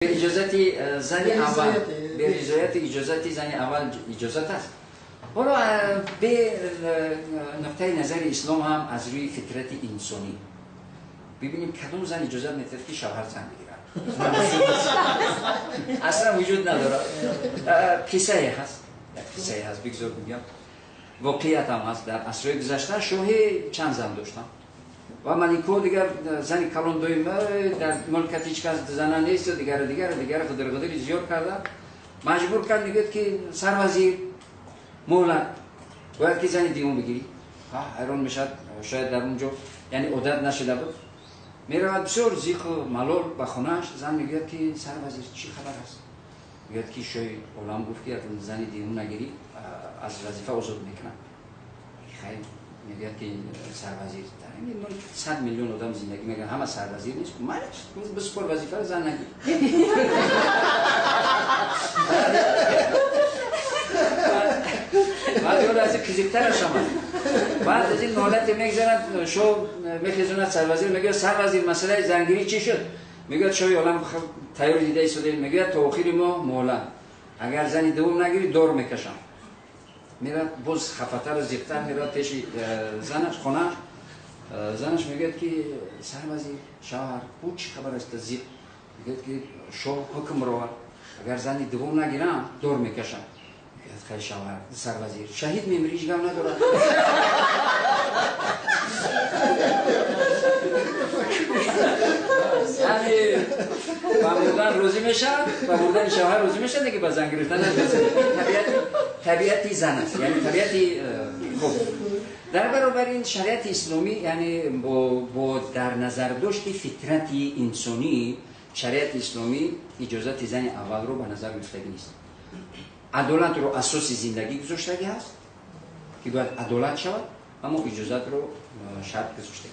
به اجازت زن اول به اجازت زن اول اجازت است. حالا به نقطه نظر اسلام هم از روی فطرت انسانی ببینیم کدوم زن اجازت میده که شوهر زن بگیرد. اصلا وجود نداره. قصه هست بگذار بگم. واقعیت هم هست. در عصر گذشته شاهی چند زن داشتن و ملیکو دیگر زن کلان دویم در مملکت هیچ کس زنان نیست. دیگر خدر زیاد کردن، مجبور کرد میگه که سروزیر مهلت باید که زن دیگه بگیری. حیران میشد، شاید در اونجا یعنی عادت نشده بود. میرود بسیار زیق و ملال به خونهش. زن میگه که سروزیر چی خبر است؟ میگه که شاید علام گفت که زن دیگه نگیری از وظیفه آزاد میکنن. خیلی میگه که سروزیر در این ملک 100 میلیون آدم زندگی میکنن، همه سروزیر نیست. من بسپار وظیفه رو زن نگیر. بعد یاد از کزیکترش آمد. بعد از این حالت میگذارند شو میخیزوند سروزیر. میگه سروزیر مسئله زنگیری چی شد؟ میگه شوی علام تیار دیده شده. میگه تا آخر ماه مهلت، اگر زنی دوم نگیری دور میکشم. میره باز خفتر زیقتر میره پیش زنش خونهش. زنش میگه که سروزیر شوهر بود چی خبر است زیق؟ میگه که شو حکم رو اگر زنی دوم نگیرم دور میکشم. خیلی شوهر سروزیر شهید میمیری هیچ گم نداره. یعنی بمردن روزی میشه، بمردن شوهر روزی میشه دیگه. با زن گرفتن طبیعتی زن است، یعنی طبیعتی خوب. در برابر این شریعت اسلامی یعنی با در نظر داشت فطرت انسانی، شریعت اسلامی اجازت زن اول رو به نظر گرفتگی نیست. عدالت رو اساس زندگی گذاشتگی هست که باید عدالت شود، اما اجازت رو شرط گذاشتگی.